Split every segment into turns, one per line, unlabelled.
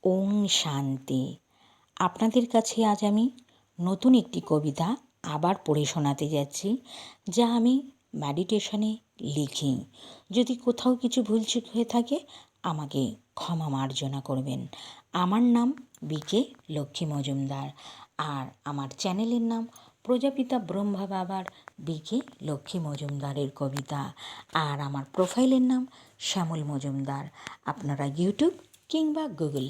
ওং শান্তি। আপনাদের কাছে আজ আমি নতুন একটি কবিতা আবার পড়ে শোনাতে যাচ্ছি, যা আমি মেডিটেশনে লিখি। যদি কোথাও কিছু ভুলচুক হয়ে থাকে আমাকে ক্ষমা মার্জনা করবেন। আমার নাম বিকে লক্ষ্মী মজুমদার, আর আমার চ্যানেলের নাম প্রজাপিতা ব্রহ্মা বাবার বিকে লক্ষ্মী মজুমদারের কবিতা, আর আমার প্রোফাইলের নাম শ্যামল মজুমদার। আপনারা ইউটিউব কিংবা গুগল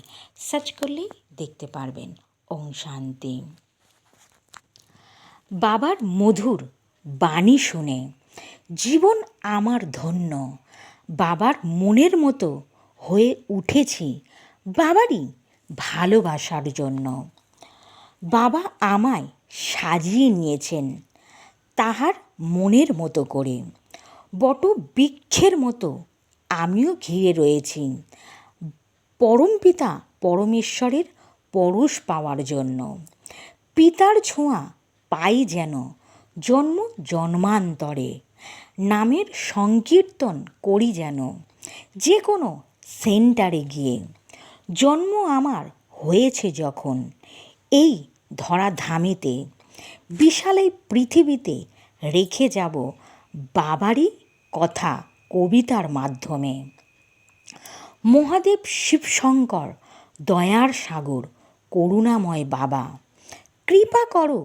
সার্চ করলেই দেখতে পারবেন। ওং শান্তি। বাবার মধুর বাণী শুনে জীবন আমার ধন্য। বাবার মনের মতো হয়ে উঠেছি বাবারই ভালোবাসার জন্য। বাবা আমায় সাজিয়ে নিয়েছেন তাহার মনের মতো করে। বট বৃক্ষের মতো আমিও ঘিরে রয়েছি পরমপিতা পরমেশ্বরের পরশ পাওয়ার জন্য। পিতার ছোঁয়া পাই যেন জন্ম জন্মান্তরে। নামের সংকীর্তন করি যেন যে কোনো সেন্টারে গিয়ে। জন্ম আমার হয়েছে যখন এই ধরাধামেতে, বিশাল এই পৃথিবীতে রেখে যাব বাবারই কথা কবিতার মাধ্যমে। মহাদেব শিবশঙ্কর দয়ার সাগর করুণাময় বাবা, কৃপা করো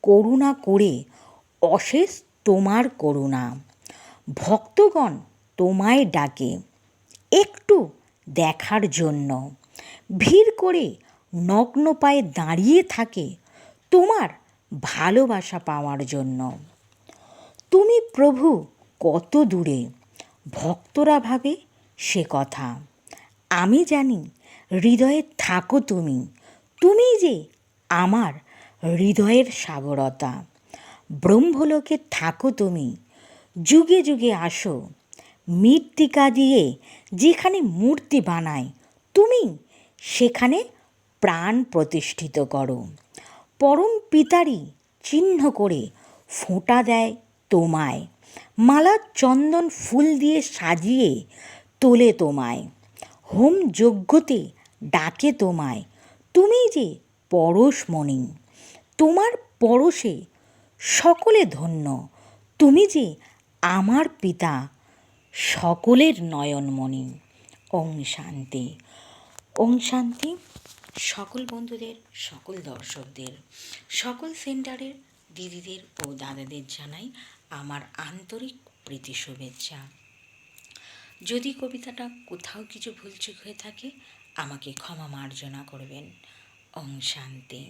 করুণা করে অশেষ তোমার করুণা। ভক্তগণ তোমায় ডাকে একটু দেখার জন্য, ভিড় করে নগ্ন পায়ে দাঁড়িয়ে থাকে তোমার ভালোবাসা পাওয়ার জন্য। তুমি প্রভু কত দূরে ভক্তরা ভাবে সে কথা, আমি জানি হৃদয়ে থাকো তুমি। তুমি যে আমার হৃদয়ের সাগরতা। ব্রহ্মলোকে থাকো তুমি, যুগে যুগে আসো। মৃত্তিকা দিয়ে যেখানে মূর্তি বানায় তুমি সেখানে প্রাণ প্রতিষ্ঠিত করো। পরম পিতারই চিহ্ন করে ফোঁটা দেয় তোমায়, মালা চন্দন ফুল দিয়ে সাজিয়ে তোলে তোমায়। হোম যজ্ঞতে ডাকে তোমায়, তুমি যে পরশমণি। তোমার পরশে সকলে ধন্য, তুমি যে আমার পিতা সকলের নয়নমণি। ওং শান্তি। ওং শান্তি। সকল বন্ধুদের, সকল দর্শকদের, সকল সেন্টারের দিদিদের ও দাদাদের জানাই আমার আন্তরিক প্রীতি শুভেচ্ছা। যদি কবিতাটা কোথাও কিছু ভুলচুক হয়ে থাকে আমাকে ক্ষমা মার্জনা করবেন। ওং শান্তি।